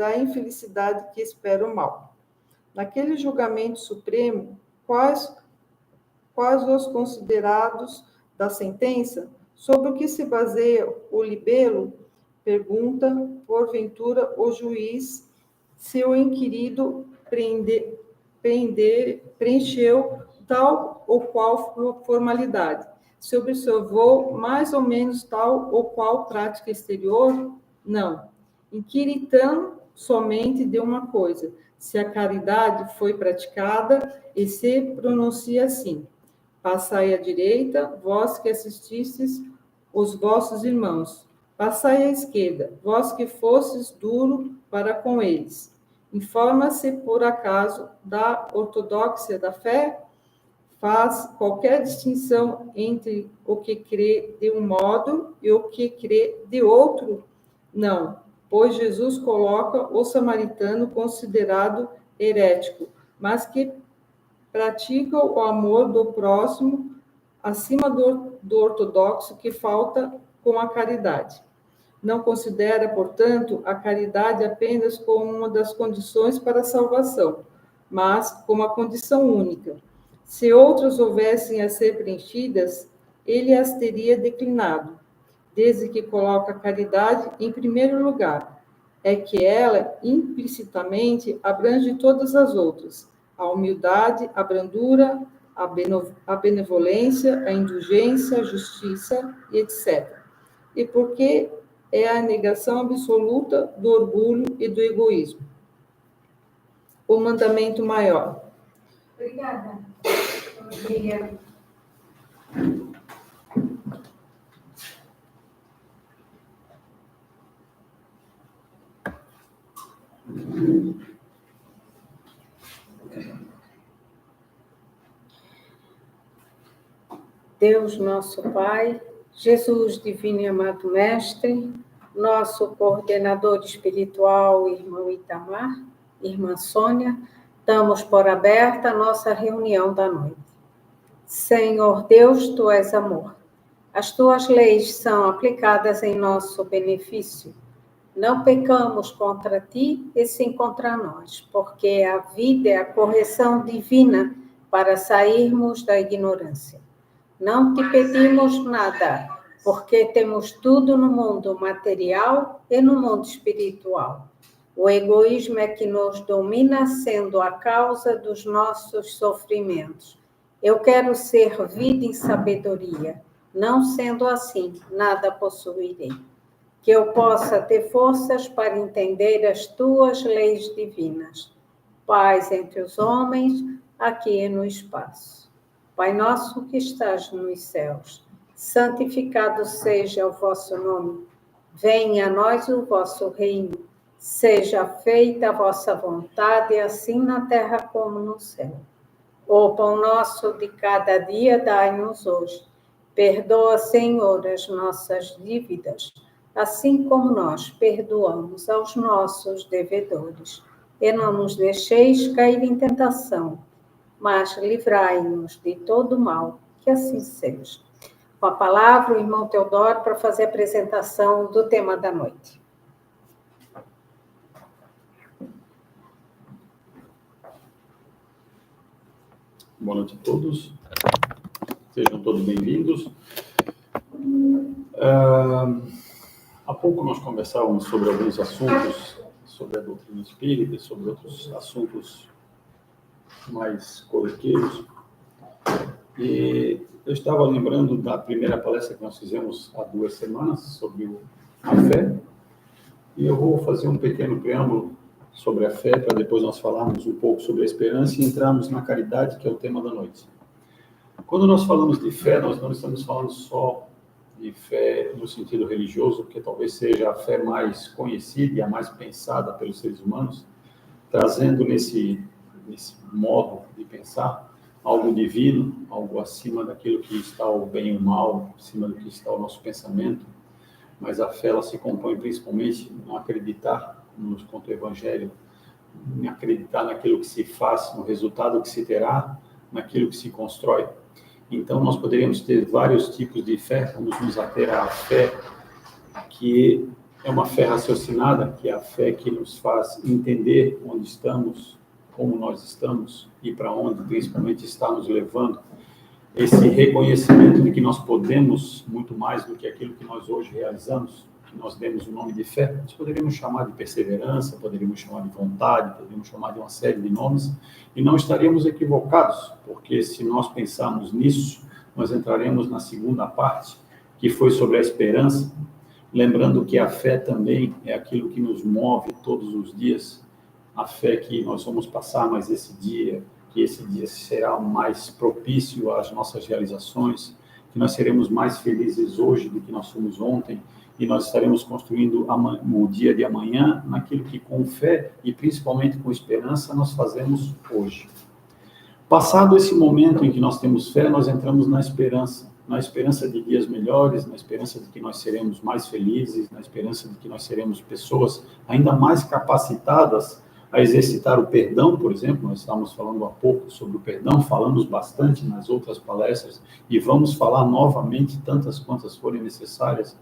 da infelicidade que espera o mal. Naquele julgamento supremo, quais os considerados da sentença? Sobre o que se baseia o libelo? Pergunta, porventura, o juiz, se o inquirido preencheu tal ou qual formalidade, se observou mais ou menos tal ou qual prática exterior? Não. Inquire então somente de uma coisa, se a caridade foi praticada, e se pronuncia assim: passai à direita, vós que assististes os vossos irmãos. Passai à esquerda, vós que fostes duro para com eles. Informa-se, por acaso, da ortodoxia da fé? Faz qualquer distinção entre o que crê de um modo e o que crê de outro? Não, pois Jesus coloca o samaritano considerado herético, mas que pratica o amor do próximo acima do ortodoxo, que falta com a caridade. Não considera, portanto, a caridade apenas como uma das condições para a salvação, mas como a condição única. Se outras houvessem a ser preenchidas, ele as teria declinado, desde que coloca a caridade em primeiro lugar. É que ela, implicitamente, abrange todas as outras: a humildade, a brandura, a benevolência, a indulgência, a justiça, e etc. E porque é a negação absoluta do orgulho e do egoísmo. O mandamento maior. Obrigada. Obrigada. Deus, nosso Pai, Jesus, divino e amado Mestre, nosso coordenador espiritual, irmão Itamar, irmã Sônia, damos por aberta a nossa reunião da noite. Senhor Deus, Tu és amor. As Tuas leis são aplicadas em nosso benefício. Não pecamos contra Ti e sim contra nós, porque a vida é a correção divina para sairmos da ignorância. Não Te pedimos nada, porque temos tudo no mundo material e no mundo espiritual. O egoísmo é que nos domina, sendo a causa dos nossos sofrimentos. Eu quero ser vida em sabedoria. Não sendo assim, nada possuirei. Que eu possa ter forças para entender as Tuas leis divinas. Paz entre os homens, aqui e no espaço. Pai nosso que estás nos céus, santificado seja o vosso nome. Venha a nós o vosso reino. Seja feita a vossa vontade, assim na terra como no céu. O pão nosso de cada dia dai-nos hoje. Perdoa, Senhor, as nossas dívidas, assim como nós perdoamos aos nossos devedores. E não nos deixeis cair em tentação, mas livrai-nos de todo mal, que assim seja. Com a palavra, o irmão Teodoro, para fazer a apresentação do tema da noite. Boa noite a todos. Sejam todos bem-vindos. Há pouco nós conversávamos sobre alguns assuntos, sobre a doutrina espírita, sobre outros assuntos mais corriqueiros. E eu estava lembrando da primeira palestra que nós fizemos há 2 semanas sobre a fé. E eu vou fazer um pequeno preâmbulo sobre a fé, para depois nós falarmos um pouco sobre a esperança e entrarmos na caridade, que é o tema da noite. Quando nós falamos de fé, nós não estamos falando só de fé no sentido religioso, que talvez seja a fé mais conhecida e a mais pensada pelos seres humanos, trazendo nesse modo de pensar algo divino, algo acima daquilo que está o bem e o mal, acima do que está o nosso pensamento. Mas a fé, ela se compõe principalmente em acreditar, como nos conta o Evangelho, em acreditar naquilo que se faz, no resultado que se terá, naquilo que se constrói. Então, nós poderíamos ter vários tipos de fé, vamos nos ater à fé que é uma fé raciocinada, que é a fé que nos faz entender onde estamos, como nós estamos e para onde, principalmente, está nos levando. Esse reconhecimento de que nós podemos muito mais do que aquilo que nós hoje realizamos, que nós demos o nome de fé, nós poderíamos chamar de perseverança, poderíamos chamar de vontade, poderíamos chamar de uma série de nomes, e não estaríamos equivocados, porque se nós pensarmos nisso, nós entraremos na segunda parte, que foi sobre a esperança, lembrando que a fé também é aquilo que nos move todos os dias, a fé que nós vamos passar mais esse dia, que esse dia será mais propício às nossas realizações, que nós seremos mais felizes hoje do que nós fomos ontem, e nós estaremos construindo o dia de amanhã naquilo que com fé e principalmente com esperança nós fazemos hoje. Passado esse momento em que nós temos fé, nós entramos na esperança de dias melhores, na esperança de que nós seremos mais felizes, na esperança de que nós seremos pessoas ainda mais capacitadas a exercitar o perdão, por exemplo. Nós estávamos falando há pouco sobre o perdão, falamos bastante nas outras palestras e vamos falar novamente tantas quantas forem necessárias,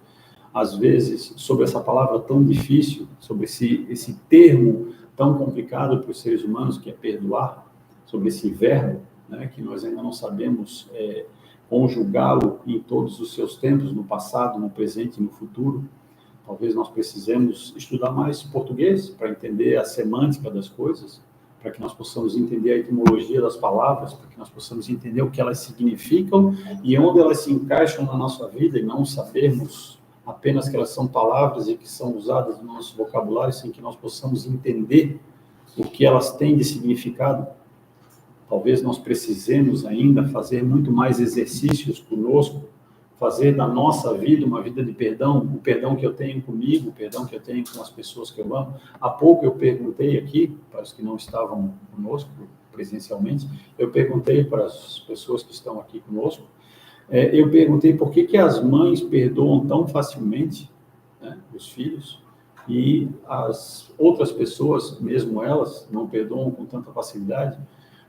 às vezes, sobre essa palavra tão difícil, sobre esse termo tão complicado para os seres humanos, que é perdoar, sobre esse verbo, né, que nós ainda não sabemos conjugá-lo em todos os seus tempos, no passado, no presente e no futuro. Talvez nós precisemos estudar mais português para entender a semântica das coisas, para que nós possamos entender a etimologia das palavras, para que nós possamos entender o que elas significam e onde elas se encaixam na nossa vida, e não sabermos apenas que elas são palavras e que são usadas no nosso vocabulário, sem que nós possamos entender o que elas têm de significado. Talvez nós precisemos ainda fazer muito mais exercícios conosco, fazer da nossa vida uma vida de perdão, o perdão que eu tenho comigo, o perdão que eu tenho com as pessoas que eu amo. Há pouco eu perguntei aqui, para os que não estavam conosco presencialmente, eu perguntei para as pessoas que estão aqui conosco, eu perguntei por que as mães perdoam tão facilmente, né, os filhos, e as outras pessoas, mesmo elas, não perdoam com tanta facilidade.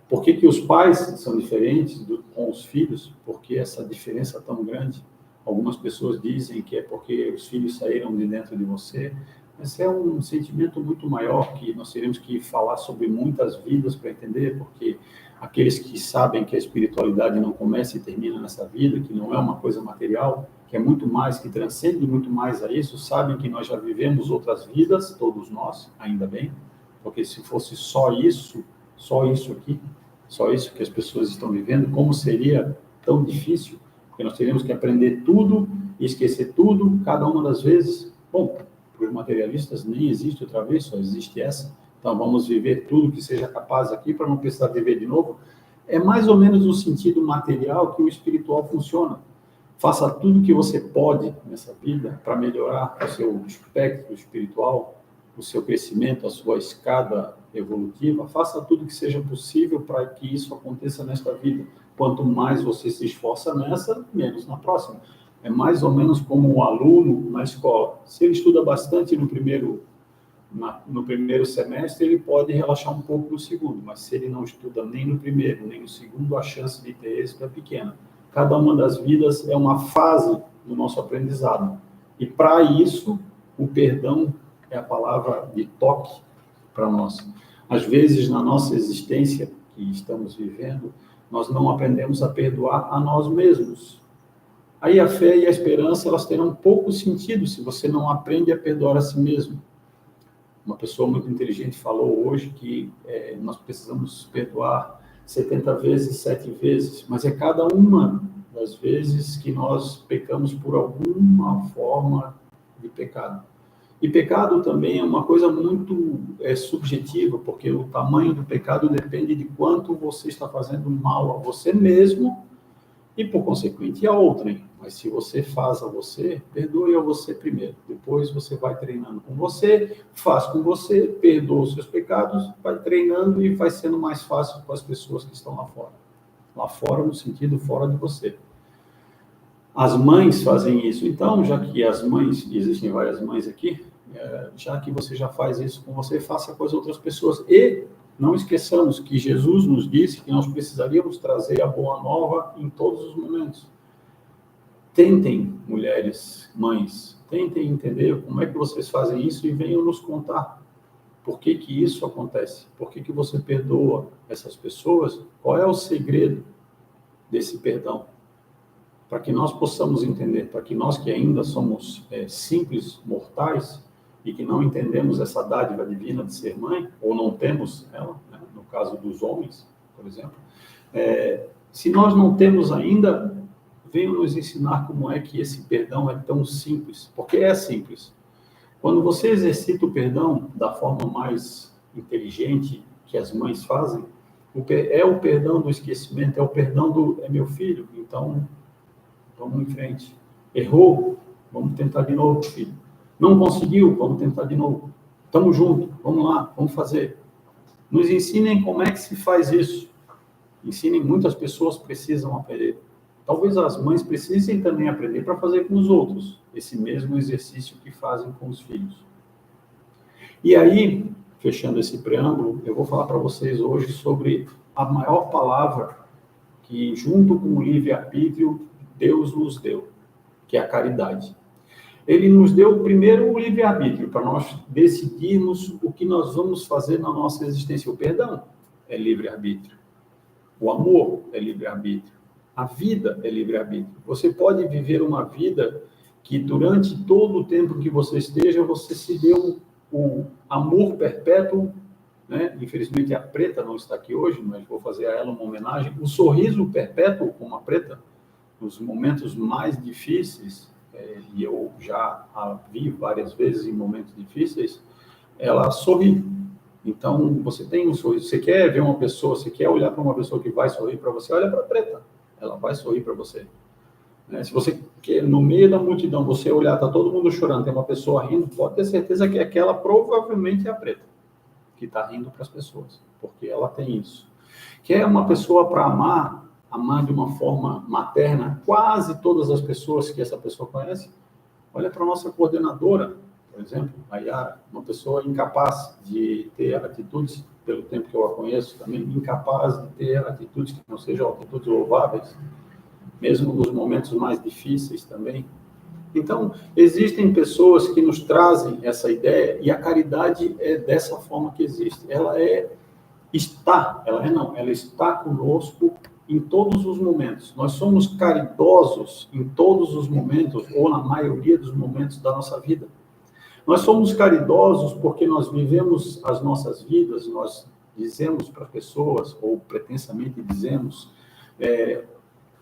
Por que os pais são diferentes com os filhos? Por que essa diferença tão grande? Algumas pessoas dizem que é porque os filhos saíram de dentro de você. Esse é um sentimento muito maior, que nós teremos que falar sobre muitas vidas para entender, porque aqueles que sabem que a espiritualidade não começa e termina nessa vida, que não é uma coisa material, que é muito mais, que transcende muito mais a isso, sabem que nós já vivemos outras vidas, todos nós, ainda bem, porque se fosse só isso aqui, só isso que as pessoas estão vivendo, como seria tão difícil? Porque nós teríamos que aprender tudo e esquecer tudo, cada uma das vezes. Bom, para os materialistas nem existe outra vez, só existe essa. Então vamos viver tudo que seja capaz aqui para não precisar viver de novo. É mais ou menos no sentido material que o espiritual funciona. Faça tudo o que você pode nessa vida para melhorar o seu espectro espiritual, o seu crescimento, a sua escada evolutiva. Faça tudo que seja possível para que isso aconteça nesta vida. Quanto mais você se esforça nessa, menos na próxima. É mais ou menos como um aluno na escola. Se ele estuda bastante no primeiro semestre, ele pode relaxar um pouco no segundo, mas se ele não estuda nem no primeiro, nem no segundo, a chance de ter êxito é pequena. Cada uma das vidas é uma fase do nosso aprendizado. E para isso, o perdão é a palavra de toque para nós. Às vezes, na nossa existência que estamos vivendo, nós não aprendemos a perdoar a nós mesmos. Aí a fé e a esperança, elas terão pouco sentido se você não aprende a perdoar a si mesmo. Uma pessoa muito inteligente falou hoje que nós precisamos perdoar 70 vezes, 7 vezes, mas é cada uma das vezes que nós pecamos por alguma forma de pecado. E pecado também é uma coisa muito subjetiva, porque o tamanho do pecado depende de quanto você está fazendo mal a você mesmo e, por consequente, a outrem. Mas se você faz a você, perdoe a você primeiro. Depois você vai treinando com você, faz com você, perdoa os seus pecados, vai treinando e vai sendo mais fácil com as pessoas que estão lá fora. Lá fora, no sentido fora de você. As mães fazem isso. Então, já que as mães, existem várias mães aqui, já que você já faz isso com você, faça com as outras pessoas. E não esqueçamos que Jesus nos disse que nós precisaríamos trazer a boa nova em todos os momentos. Tentem, mulheres, mães, tentem entender como é que vocês fazem isso e venham nos contar por que que isso acontece, por que que você perdoa essas pessoas, qual é o segredo desse perdão, para que nós possamos entender, para que nós que ainda somos simples mortais e que não entendemos essa dádiva divina de ser mãe, ou não temos ela, né, no caso dos homens, por exemplo, se nós não temos ainda, venham nos ensinar como é que esse perdão é tão simples, porque é simples. Quando você exercita o perdão da forma mais inteligente que as mães fazem, é o perdão do esquecimento, é o perdão do é meu filho, então vamos em frente. Errou, vamos tentar de novo, filho. Não conseguiu, vamos tentar de novo. Estamos juntos, vamos lá, vamos fazer. Nos ensinem como é que se faz isso. Ensinem, muitas pessoas precisam aprender. Talvez as mães precisem também aprender para fazer com os outros esse mesmo exercício que fazem com os filhos. E aí, fechando esse preâmbulo, eu vou falar para vocês hoje sobre a maior palavra que, junto com o livre-arbítrio, Deus nos deu, que é a caridade. Ele nos deu primeiro o livre-arbítrio, para nós decidirmos o que nós vamos fazer na nossa existência. O perdão é livre-arbítrio. O amor é livre-arbítrio. A vida é livre-arbítrio. Você pode viver uma vida que durante todo o tempo que você esteja, você se deu o amor perpétuo, né? Infelizmente a Preta não está aqui hoje, mas vou fazer a ela uma homenagem. O sorriso perpétuo com a Preta, nos momentos mais difíceis, e eu já a vi várias vezes em momentos difíceis, ela sorri. Então, você tem um sorriso. Você quer ver uma pessoa, você quer olhar para uma pessoa que vai sorrir para você, olha para a Preta. Ela vai sorrir para você. Se você quer, no meio da multidão, você olhar, está todo mundo chorando, tem uma pessoa rindo, pode ter certeza que aquela provavelmente é a Preta, que está rindo para as pessoas, porque ela tem isso. Quer uma pessoa para amar de uma forma materna, quase todas as pessoas que essa pessoa conhece, olha para a nossa coordenadora, por exemplo, a Yara, uma pessoa incapaz de ter atitudes, pelo tempo que eu a conheço, também incapaz de ter atitudes que não sejam atitudes louváveis, mesmo nos momentos mais difíceis também. Então, existem pessoas que nos trazem essa ideia, e a caridade é dessa forma que existe. Ela está conosco em todos os momentos. Nós somos caridosos em todos os momentos, ou na maioria dos momentos da nossa vida. Nós somos caridosos porque nós vivemos as nossas vidas, nós dizemos para as pessoas, ou pretensamente dizemos,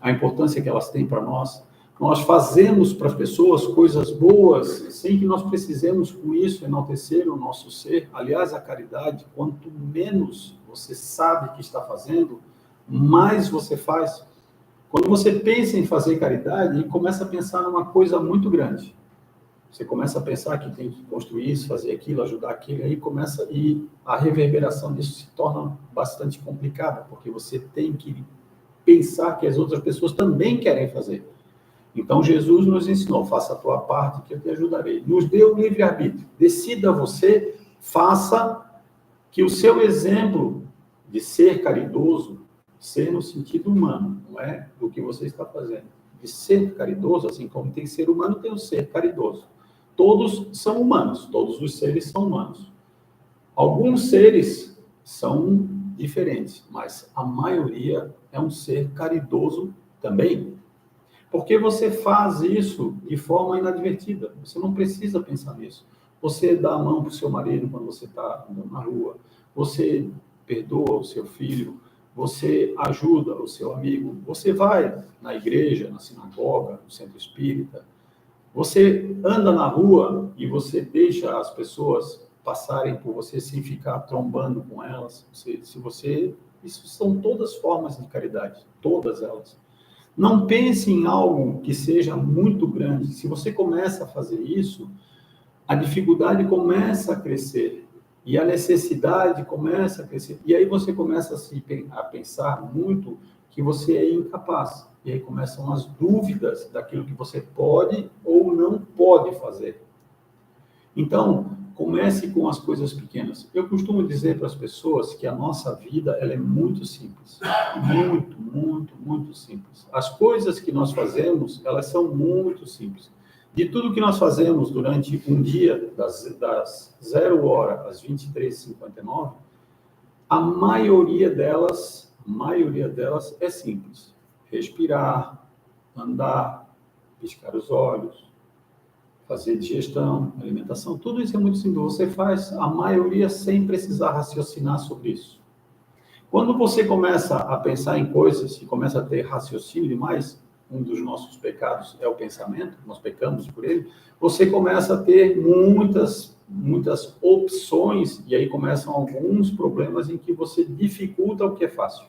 a importância que elas têm para nós. Nós fazemos para as pessoas coisas boas, sem que nós precisemos, com isso, enaltecer o nosso ser. Aliás, a caridade, quanto menos você sabe que está fazendo, mais você faz. Quando você pensa em fazer caridade, começa a pensar numa coisa muito grande. Você começa a pensar que tem que construir isso, fazer aquilo, ajudar aquilo, e a reverberação disso se torna bastante complicada, porque você tem que pensar que as outras pessoas também querem fazer. Então, Jesus nos ensinou, faça a tua parte que eu te ajudarei. Nos deu o livre-arbítrio. Decida você, faça que o seu exemplo de ser caridoso, ser no sentido humano, não é do que você está fazendo. De ser caridoso, assim como tem ser humano, tem o ser caridoso. Todos são humanos, todos os seres são humanos. Alguns seres são diferentes, mas a maioria é um ser caridoso também. Porque você faz isso de forma inadvertida. Você não precisa pensar nisso. Você dá a mão para o seu marido quando você está andando na rua. Você perdoa o seu filho. Você ajuda o seu amigo. Você vai na igreja, na sinagoga, no centro espírita. Você anda na rua e você deixa as pessoas passarem por você sem ficar trombando com elas. Isso são todas formas de caridade, todas elas. Não pense em algo que seja muito grande. Se você começa a fazer isso, a dificuldade começa a crescer e a necessidade começa a crescer. E aí você começa a pensar muito que você é incapaz. E aí começam as dúvidas daquilo que você pode ou não pode fazer. Então, comece com as coisas pequenas. Eu costumo dizer para as pessoas que a nossa vida ela é muito simples. Muito, muito, muito simples. As coisas que nós fazemos, elas são muito simples. De tudo que nós fazemos durante um dia, das 0 hora às 23h59, a maioria delas é simples. Respirar, andar, piscar os olhos, fazer digestão, alimentação, tudo isso é muito simples. Você faz a maioria sem precisar raciocinar sobre isso. Quando você começa a pensar em coisas e começa a ter raciocínio demais, um dos nossos pecados é o pensamento, nós pecamos por ele, você começa a ter muitas opções, e aí começam alguns problemas em que você dificulta o que é fácil.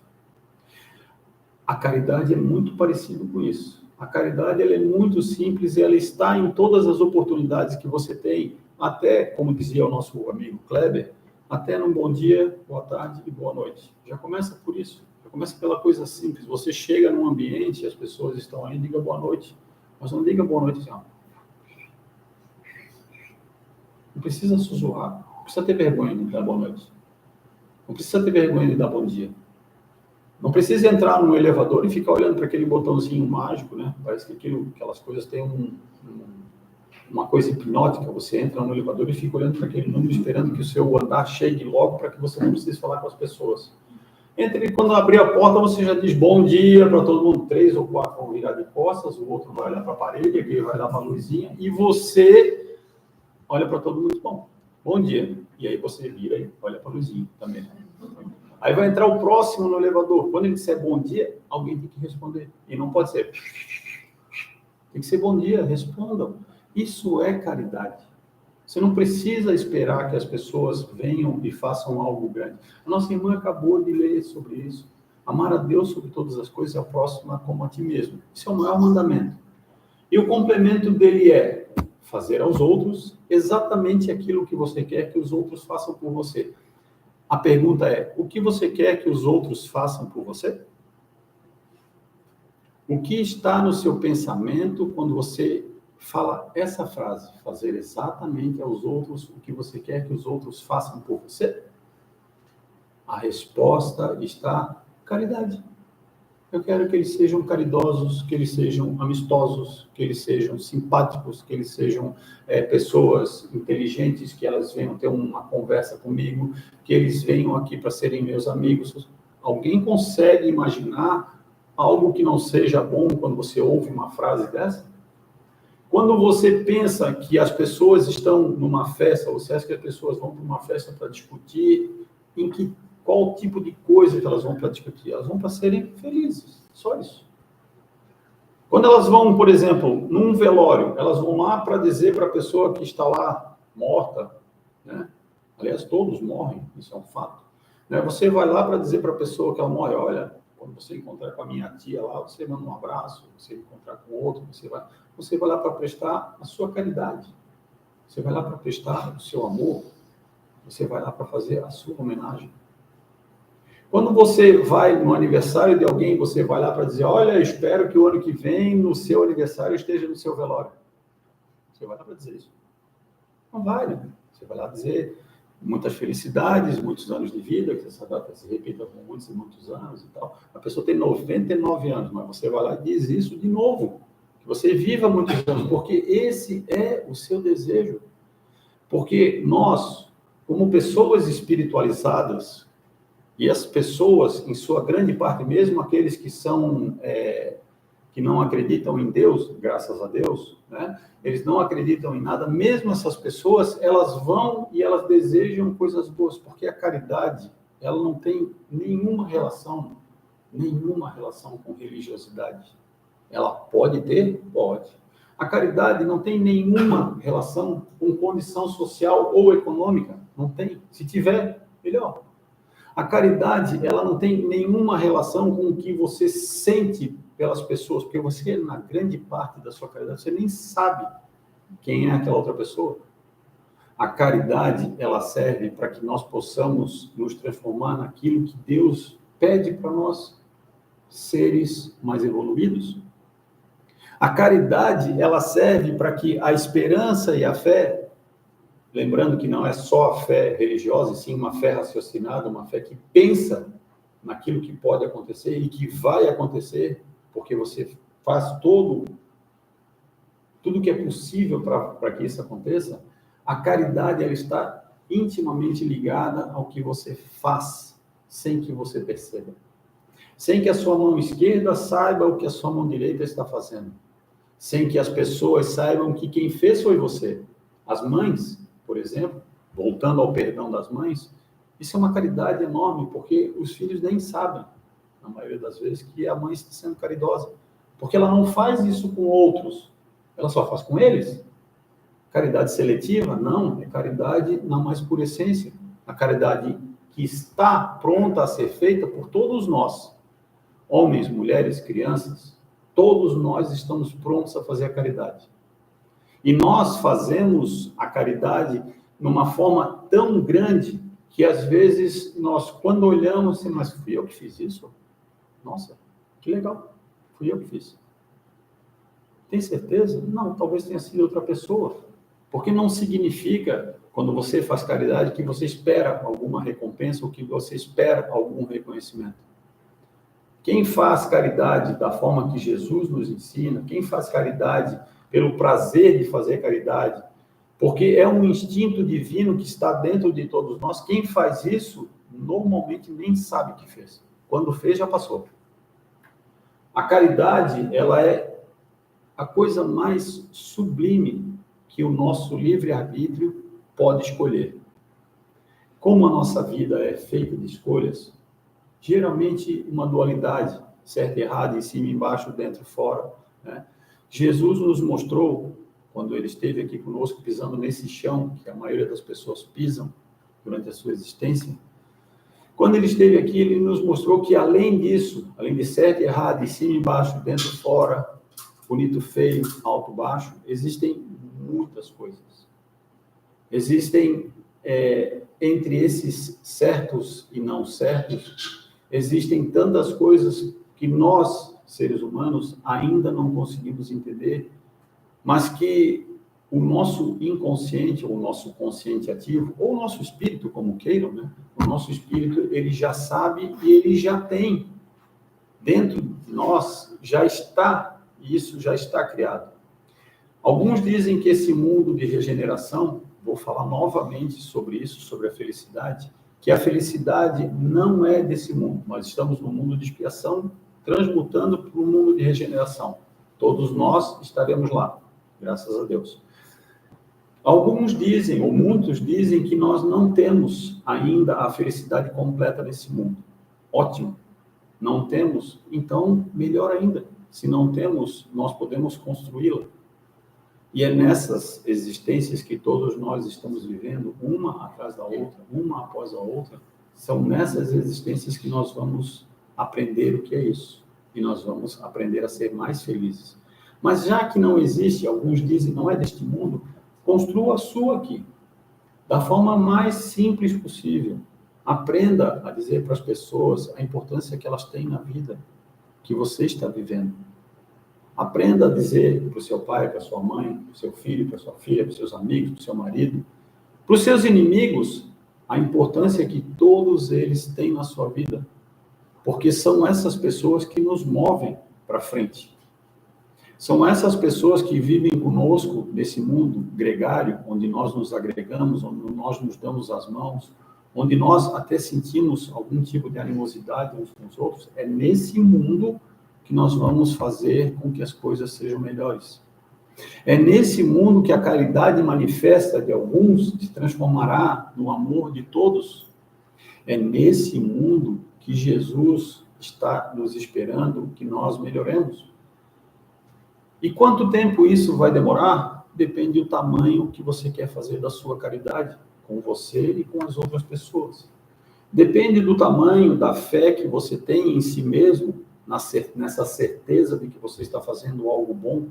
A caridade é muito parecida com isso. A caridade ela é muito simples e ela está em todas as oportunidades que você tem, até, como dizia o nosso amigo Kleber, até num bom dia, boa tarde e boa noite. Já começa por isso. Já começa pela coisa simples. Você chega num ambiente, as pessoas estão aí, diga boa noite. Mas não diga boa noite assim, ó. Não precisa sussurrar. Não precisa ter vergonha de dar boa noite. Não precisa ter vergonha de dar bom dia. Não precisa entrar no elevador e ficar olhando para aquele botãozinho mágico, né? Parece que aquelas coisas têm uma coisa hipnótica. Você entra no elevador e fica olhando para aquele número, esperando que o seu andar chegue logo para que você não precise falar com as pessoas. Quando abrir a porta, você já diz bom dia para todo mundo. 3 ou 4 vão virar de costas, o outro vai olhar para a parede, aquele vai olhar para a luzinha, e você olha para todo mundo e diz, bom dia. E aí você vira e olha para a luzinha também. Aí vai entrar o próximo no elevador. Quando ele disser bom dia, alguém tem que responder. E não pode ser. Tem que ser bom dia, respondam. Isso é caridade. Você não precisa esperar que as pessoas venham e façam algo grande. A nossa irmã acabou de ler sobre isso. Amar a Deus sobre todas as coisas e ao próximo como a ti mesmo. Isso é o maior mandamento. E o complemento dele é fazer aos outros exatamente aquilo que você quer que os outros façam por você. A pergunta é, o que você quer que os outros façam por você? O que está no seu pensamento quando você fala essa frase? Fazer exatamente aos outros o que você quer que os outros façam por você? A resposta está caridade. Eu quero que eles sejam caridosos, que eles sejam amistosos, que eles sejam simpáticos, que eles sejam pessoas inteligentes, que elas venham ter uma conversa comigo, que eles venham aqui para serem meus amigos. Alguém consegue imaginar algo que não seja bom quando você ouve uma frase dessa? Quando você pensa que as pessoas estão numa festa, você acha que as pessoas vão para uma festa para discutir qual tipo de coisa que elas vão para discutir? Elas vão para serem felizes, só isso. Quando elas vão, por exemplo, num velório, elas vão lá para dizer para a pessoa que está lá morta, né? Aliás, todos morrem, isso é um fato. Né? Você vai lá para dizer para a pessoa que ela morre, olha, quando você encontrar com a minha tia lá, você manda um abraço, você encontrar com outro, você vai lá para prestar a sua caridade. Você vai lá para prestar o seu amor. Você vai lá para fazer a sua homenagem. Quando você vai no aniversário de alguém, você vai lá para dizer, olha, eu espero que o ano que vem, no seu aniversário, esteja no seu velório. Você vai lá para dizer isso. Não vai, né? Você vai lá dizer muitas felicidades, muitos anos de vida, que essa data se repita por muitos e muitos anos e tal. A pessoa tem 99 anos, mas você vai lá e diz isso de novo. Que você viva muitos anos, porque esse é o seu desejo. Porque nós, como pessoas espiritualizadas, e as pessoas, em sua grande parte, mesmo aqueles que que não acreditam em Deus, graças a Deus, né? Eles não acreditam em nada, mesmo essas pessoas, elas vão e elas desejam coisas boas, porque a caridade, ela não tem nenhuma relação com religiosidade. Ela pode ter? Pode. A caridade não tem nenhuma relação com condição social ou econômica, não tem. Se tiver, melhor. A caridade, ela não tem nenhuma relação com o que você sente pelas pessoas, porque você, na grande parte da sua caridade, você nem sabe quem é aquela outra pessoa. A caridade, ela serve para que nós possamos nos transformar naquilo que Deus pede para nós, seres mais evoluídos. A caridade, ela serve para que a esperança e a fé, lembrando que não é só a fé religiosa, e sim uma fé raciocinada, uma fé que pensa naquilo que pode acontecer e que vai acontecer, porque você faz todo tudo que é possível para que isso aconteça, a caridade ela está intimamente ligada ao que você faz, sem que você perceba. Sem que a sua mão esquerda saiba o que a sua mão direita está fazendo. Sem que as pessoas saibam que quem fez foi você. As mães, por exemplo, voltando ao perdão das mães, isso é uma caridade enorme, porque os filhos nem sabem, na maioria das vezes, que a mãe está sendo caridosa. Porque ela não faz isso com outros, ela só faz com eles. Caridade seletiva? Não, é caridade na mais pura essência. A caridade que está pronta a ser feita por todos nós. Homens, mulheres, crianças, todos nós estamos prontos a fazer a caridade. E nós fazemos a caridade numa forma tão grande que, às vezes, nós, quando olhamos assim, mas fui eu que fiz isso? Nossa, que legal, fui eu que fiz. Tem certeza? Não, talvez tenha sido outra pessoa. Porque não significa, quando você faz caridade, que você espera alguma recompensa ou que você espera algum reconhecimento. Quem faz caridade da forma que Jesus nos ensina, quem faz caridade pelo prazer de fazer caridade, porque é um instinto divino que está dentro de todos nós, quem faz isso, normalmente nem sabe que fez. Quando fez, já passou. A caridade, ela é a coisa mais sublime que o nosso livre-arbítrio pode escolher. Como a nossa vida é feita de escolhas, geralmente uma dualidade, certo e errado, em cima e embaixo, dentro e fora, né? Jesus nos mostrou, quando ele esteve aqui conosco, pisando nesse chão que a maioria das pessoas pisam durante a sua existência, quando ele esteve aqui, ele nos mostrou que além disso, além de certo e errado, em cima e embaixo, dentro e fora, bonito, feio, alto, baixo, existem muitas coisas. Existem, entre esses certos e não certos, existem tantas coisas que nós, seres humanos, ainda não conseguimos entender, mas que o nosso inconsciente, ou o nosso consciente ativo, ou o nosso espírito, como queiram, né? O nosso espírito, ele já sabe e ele já tem. Dentro de nós já está, e isso já está criado. Alguns dizem que esse mundo de regeneração, vou falar novamente sobre isso, sobre a felicidade, que a felicidade não é desse mundo. Nós estamos no mundo de expiação, transmutando para o mundo de regeneração. Todos nós estaremos lá, graças a Deus. Alguns dizem, ou muitos dizem, que nós não temos ainda a felicidade completa nesse mundo. Ótimo. Não temos? Então, melhor ainda. Se não temos, nós podemos construí-la. E é nessas existências que todos nós estamos vivendo, uma atrás da outra, uma após a outra, são nessas existências que nós vamos aprender o que é isso. E nós vamos aprender a ser mais felizes. Mas já que não existe, alguns dizem, não é deste mundo, construa a sua aqui, da forma mais simples possível. Aprenda a dizer para as pessoas a importância que elas têm na vida que você está vivendo. Aprenda a dizer para o seu pai, para a sua mãe, para o seu filho, para a sua filha, para os seus amigos, para o seu marido, para os seus inimigos, a importância que todos eles têm na sua vida. Porque são essas pessoas que nos movem para frente. São essas pessoas que vivem conosco nesse mundo gregário, onde nós nos agregamos, onde nós nos damos as mãos, onde nós até sentimos algum tipo de animosidade uns com os outros. É nesse mundo que nós vamos fazer com que as coisas sejam melhores. É nesse mundo que a caridade manifesta de alguns se transformará no amor de todos. É nesse mundo que Jesus está nos esperando que nós melhoremos. E quanto tempo isso vai demorar? Depende do tamanho que você quer fazer da sua caridade, com você e com as outras pessoas. Depende do tamanho da fé que você tem em si mesmo, nessa certeza de que você está fazendo algo bom.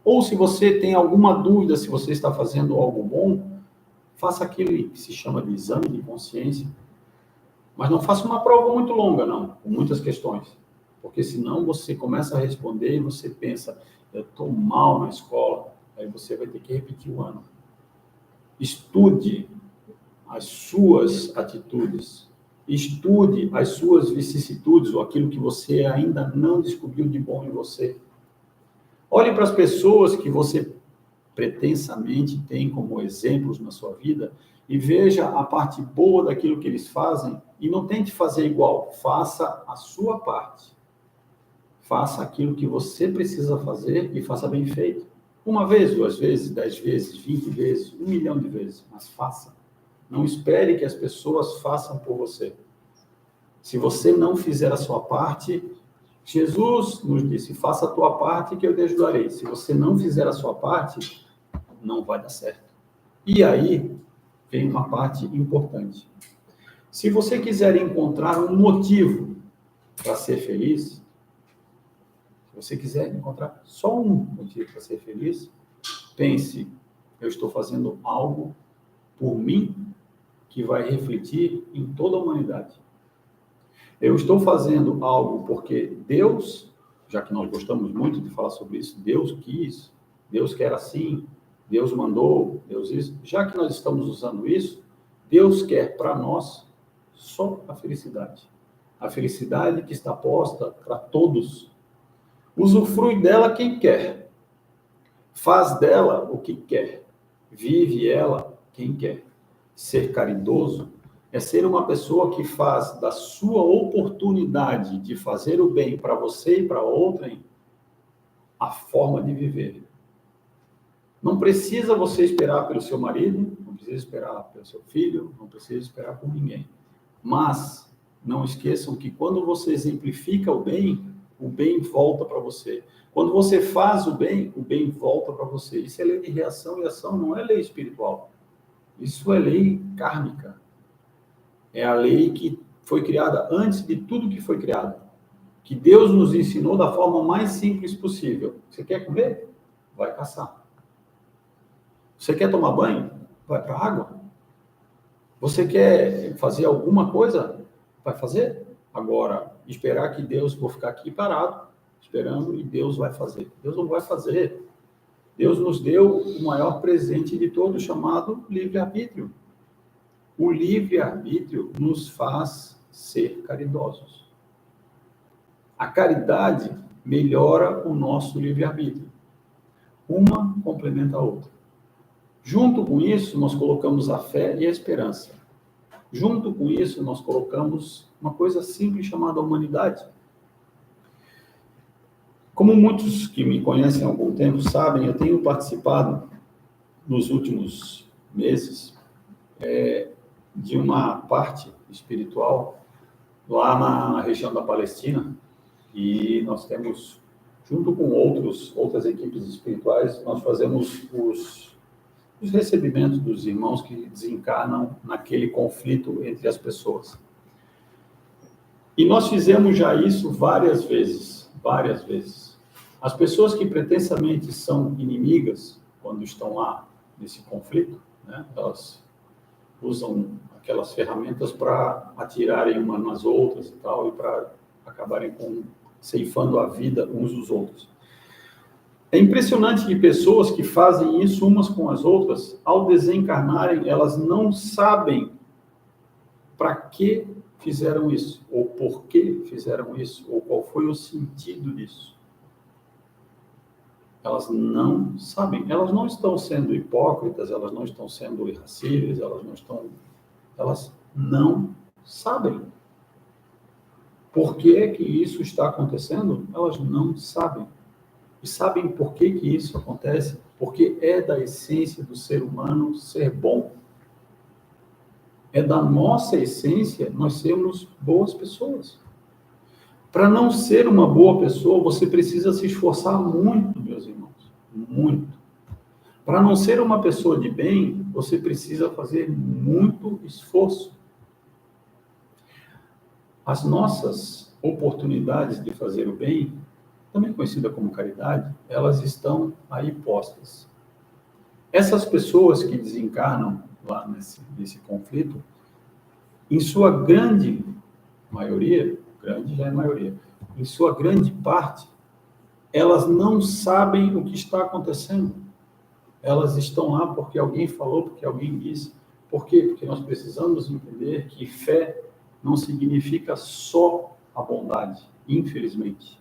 Ou se você tem alguma dúvida se você está fazendo algo bom, faça aquilo que se chama de exame de consciência. Mas não faça uma prova muito longa, não, com muitas questões. Porque senão você começa a responder e você pensa, eu estou mal na escola, aí você vai ter que repetir o ano. Estude as suas atitudes, estude as suas vicissitudes, ou aquilo que você ainda não descobriu de bom em você. Olhe para as pessoas que você pretensamente têm como exemplos na sua vida e veja a parte boa daquilo que eles fazem e não tente fazer igual, faça a sua parte. Faça aquilo que você precisa fazer e faça bem feito. 1 vez, 2 vezes, 10 vezes, 20 vezes, 1 milhão de vezes, mas faça. Não espere que as pessoas façam por você. Se você não fizer a sua parte, Jesus nos disse, faça a tua parte que eu te ajudarei. Se você não fizer a sua parte, não vai dar certo. E aí vem uma parte importante. Se você quiser encontrar um motivo para ser feliz, se você quiser encontrar só um motivo para ser feliz, pense, eu estou fazendo algo por mim que vai refletir em toda a humanidade. Eu estou fazendo algo porque Deus, já que nós gostamos muito de falar sobre isso, Deus quis, Deus quer assim, Deus mandou, Deus isso. Já que nós estamos usando isso, Deus quer para nós só a felicidade. A felicidade que está posta para todos. Usufrui dela quem quer. Faz dela o que quer. Vive ela quem quer. Ser caridoso é ser uma pessoa que faz da sua oportunidade de fazer o bem para você e para outrem a forma de viver. Não precisa você esperar pelo seu marido, não precisa esperar pelo seu filho, não precisa esperar por ninguém. Mas não esqueçam que quando você exemplifica o bem volta para você. Quando você faz o bem volta para você. Isso é lei de reação e ação, não é lei espiritual. Isso é lei kármica. É a lei que foi criada antes de tudo que foi criado. Que Deus nos ensinou da forma mais simples possível. Você quer comer? Vai caçar. Você quer tomar banho? Vai para a água. Você quer fazer alguma coisa? Vai fazer. Agora, esperar que Deus, vou ficar aqui parado, esperando, e Deus vai fazer. Deus não vai fazer. Deus nos deu o maior presente de todos, chamado livre-arbítrio. O livre-arbítrio nos faz ser caridosos. A caridade melhora o nosso livre-arbítrio. Uma complementa a outra. Junto com isso, nós colocamos a fé e a esperança. Junto com isso, nós colocamos uma coisa simples chamada humanidade. Como muitos que me conhecem há algum tempo sabem, eu tenho participado nos últimos meses de uma parte espiritual lá na região da Palestina, e nós temos, junto com outras equipes espirituais, nós fazemos os recebimentos dos irmãos que desencarnam naquele conflito entre as pessoas. E nós fizemos já isso várias vezes. As pessoas que pretensamente são inimigas, quando estão lá nesse conflito, né, elas usam aquelas ferramentas para atirarem umas nas outras e tal, e para acabarem ceifando a vida uns dos outros. É impressionante que pessoas que fazem isso umas com as outras, ao desencarnarem, elas não sabem para que fizeram isso, ou por que fizeram isso, ou qual foi o sentido disso. Elas não sabem, elas não estão sendo hipócritas, elas não estão sendo irracíveis, elas não sabem. Por que que isso está acontecendo? Elas não sabem. E sabem por que que isso acontece? Porque é da essência do ser humano ser bom. É da nossa essência nós sermos boas pessoas. Para não ser uma boa pessoa, você precisa se esforçar muito, meus irmãos. Muito. Para não ser uma pessoa de bem, você precisa fazer muito esforço. As nossas oportunidades de fazer o bem, também conhecida como caridade, elas estão aí postas. Essas pessoas que desencarnam lá nesse conflito, em sua grande maioria, grande já é maioria, em sua grande parte, elas não sabem o que está acontecendo. Elas estão lá porque alguém falou, porque alguém disse. Por quê? Porque nós precisamos entender que fé não significa só a bondade, infelizmente.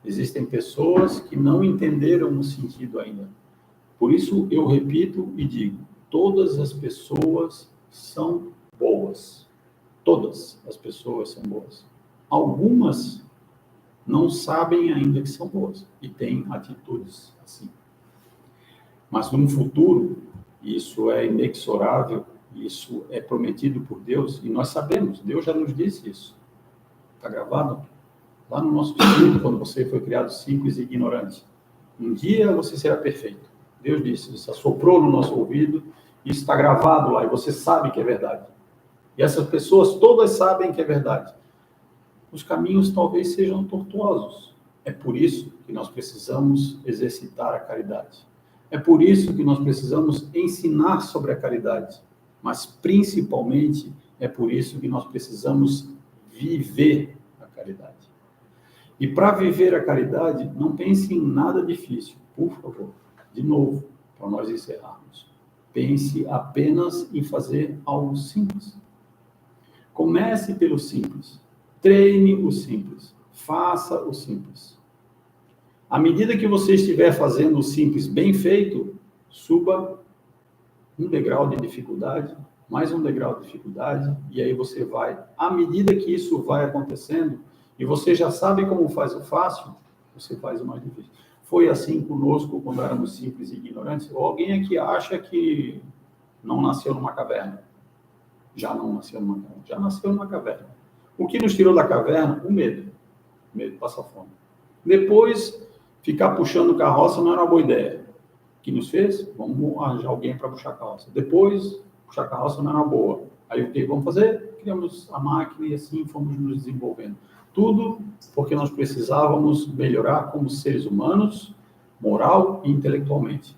Existem pessoas que não entenderam o sentido ainda. Por isso eu repito e digo, todas as pessoas são boas. Todas as pessoas são boas. Algumas não sabem ainda que são boas e têm atitudes assim. Mas no futuro, isso é inexorável, isso é prometido por Deus, e nós sabemos, Deus já nos disse isso. Está gravado lá no nosso espírito, quando você foi criado simples e ignorante. Um dia você será perfeito. Deus disse, isso assoprou no nosso ouvido, isso está gravado lá, e você sabe que é verdade. E essas pessoas todas sabem que é verdade. Os caminhos talvez sejam tortuosos. É por isso que nós precisamos exercitar a caridade. É por isso que nós precisamos ensinar sobre a caridade. Mas, principalmente, é por isso que nós precisamos viver a caridade. E para viver a caridade, não pense em nada difícil, por favor. De novo, para nós encerrarmos. Pense apenas em fazer algo simples. Comece pelo simples. Treine o simples. Faça o simples. À medida que você estiver fazendo o simples bem feito, suba um degrau de dificuldade, mais um degrau de dificuldade, e aí você vai, à medida que isso vai acontecendo, e você já sabe como faz o fácil, você faz o mais difícil. Foi assim conosco quando éramos simples e ignorantes? Ou alguém aqui acha que não nasceu numa caverna? Já não nasceu numa caverna, já nasceu numa caverna. O que nos tirou da caverna? O medo. O medo de passar fome. Depois, ficar puxando carroça não era uma boa ideia. O que nos fez? Vamos arranjar alguém para puxar carroça. Depois, puxar carroça não era uma boa. Aí o que vamos fazer? Criamos a máquina e assim fomos nos desenvolvendo. Tudo porque nós precisávamos melhorar como seres humanos, moral e intelectualmente.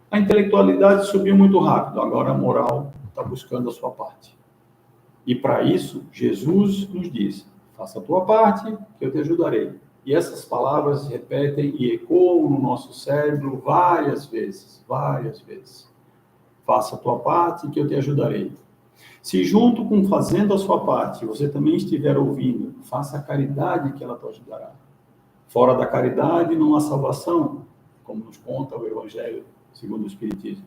A intelectualidade subiu muito rápido, agora a moral está buscando a sua parte. E para isso, Jesus nos diz, faça a tua parte, que eu te ajudarei. E essas palavras se repetem e ecoam no nosso cérebro várias vezes, várias vezes. Faça a tua parte, que eu te ajudarei. Se junto com fazendo a sua parte, você também estiver ouvindo, faça a caridade que ela te ajudará. Fora da caridade não há salvação, como nos conta o Evangelho segundo o Espiritismo.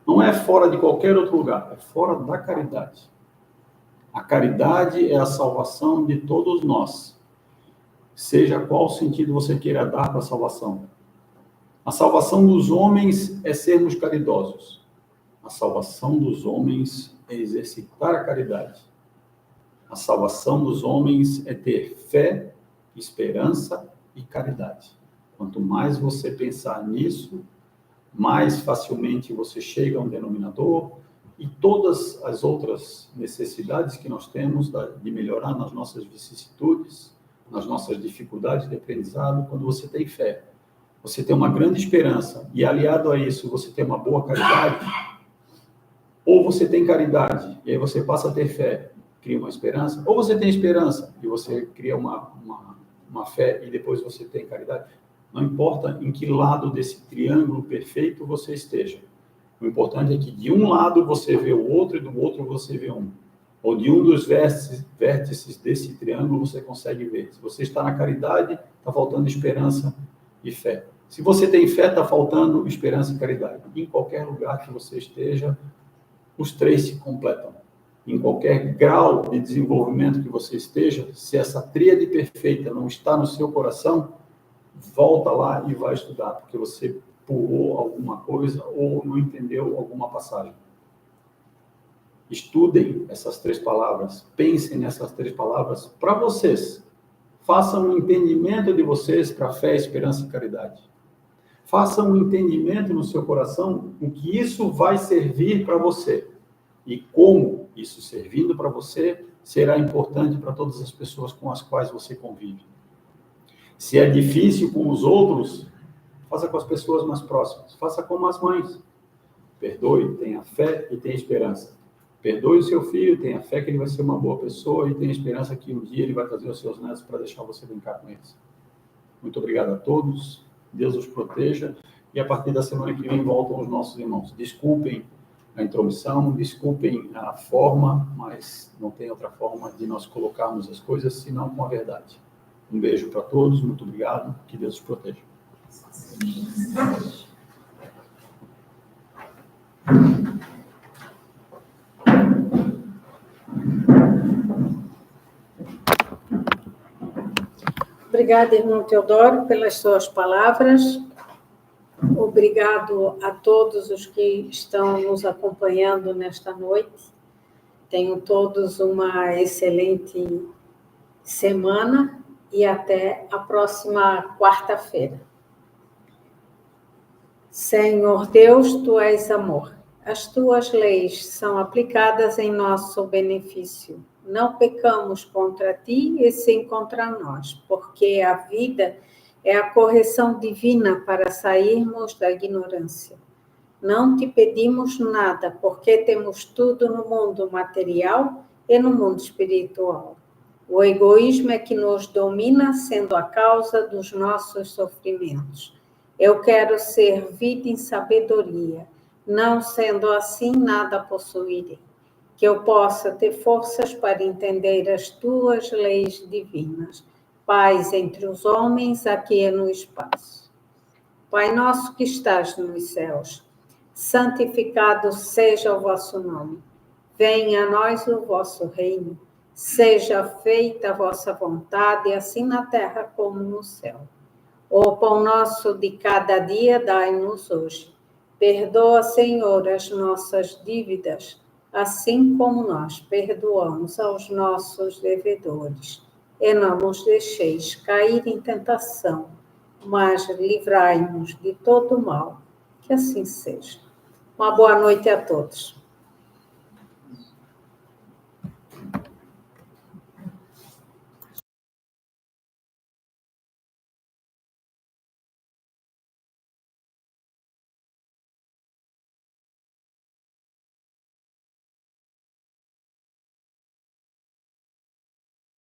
Não é fora de qualquer outro lugar, é fora da caridade. A caridade é a salvação de todos nós, seja qual sentido você queira dar para a salvação. A salvação dos homens é sermos caridosos. A salvação dos homens é exercitar a caridade. A salvação dos homens é ter fé, esperança e caridade. Quanto mais você pensar nisso, mais facilmente você chega a um denominador e todas as outras necessidades que nós temos de melhorar nas nossas vicissitudes, nas nossas dificuldades de aprendizado, quando você tem fé, você tem uma grande esperança e aliado a isso você tem uma boa caridade, ou você tem caridade e aí você passa a ter fé, cria uma esperança, ou você tem esperança e você cria uma fé e depois você tem caridade. Não importa em que lado desse triângulo perfeito você esteja. O importante é que de um lado você vê o outro e do outro você vê um. Ou de um dos vértices desse triângulo você consegue ver. Se você está na caridade, está faltando esperança e fé. Se você tem fé, está faltando esperança e caridade. Em qualquer lugar que você esteja, os três se completam. Em qualquer grau de desenvolvimento que você esteja, se essa tríade perfeita não está no seu coração, volta lá e vai estudar, porque você pulou alguma coisa ou não entendeu alguma passagem. Estudem essas três palavras, pensem nessas três palavras para vocês. Façam um entendimento de vocês para fé, esperança e caridade. Façam um entendimento no seu coração o que isso vai servir para você e como isso servindo para você será importante para todas as pessoas com as quais você convive. Se é difícil com os outros, faça com as pessoas mais próximas. Faça como as mães. Perdoe, tenha fé e tenha esperança. Perdoe o seu filho, tenha fé que ele vai ser uma boa pessoa e tenha esperança que um dia ele vai trazer os seus netos para deixar você brincar com eles. Muito obrigado a todos. Deus os proteja. E a partir da semana que vem voltam os nossos irmãos. Desculpem a intromissão, desculpem a forma, mas não tem outra forma de nós colocarmos as coisas senão com a verdade. Um beijo para todos, muito obrigado, que Deus os proteja. Obrigada, irmão Teodoro, pelas suas palavras. Obrigado a todos os que estão nos acompanhando nesta noite. Tenham todos uma excelente semana e até a próxima quarta-feira. Senhor Deus, Tu és amor. As Tuas leis são aplicadas em nosso benefício. Não pecamos contra Ti e sim contra nós, porque a vida é a correção divina para sairmos da ignorância. Não Te pedimos nada, porque temos tudo no mundo material e no mundo espiritual. O egoísmo é que nos domina, sendo a causa dos nossos sofrimentos. Eu quero ser vida em sabedoria, não sendo assim, nada possuirei. Que eu possa ter forças para entender as Tuas leis divinas. Paz entre os homens, aqui e no espaço. Pai nosso que estás nos céus, santificado seja o vosso nome. Venha a nós o vosso reino. Seja feita a vossa vontade, assim na terra como no céu. O pão nosso de cada dia dai-nos hoje. Perdoa, Senhor, as nossas dívidas, assim como nós perdoamos aos nossos devedores. E não nos deixeis cair em tentação, mas livrai-nos de todo mal. Que assim seja. Uma boa noite a todos.